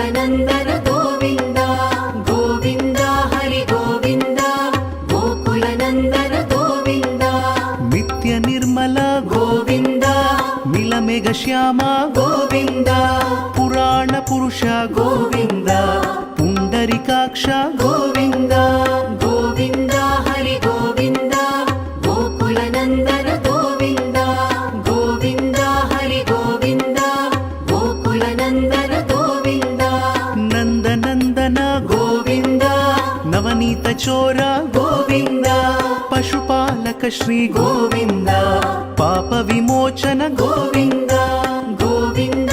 गोकुलनन्दन गोविन्द गोविन्द हरि गोविन्द गोकुलनन्दन गोविन्द नित्य निर्मल गोविन्द नीलमेघ श्याम गोविन्द पुराण पुरुष गोविन्द पुण्डरीकाक्ष गोविन्द गोविन्द हरि गोविन्द गोकुलनन्दन गोविन्द गोविन्द हरि गोविन्द गोकुलनन्दन गोविन्द नन्दनन्दन गोविन्द नवनीत चोर गोविन्द पशुपालक श्री गोविन्द पाप विमोचन गोविन्द गोविन्द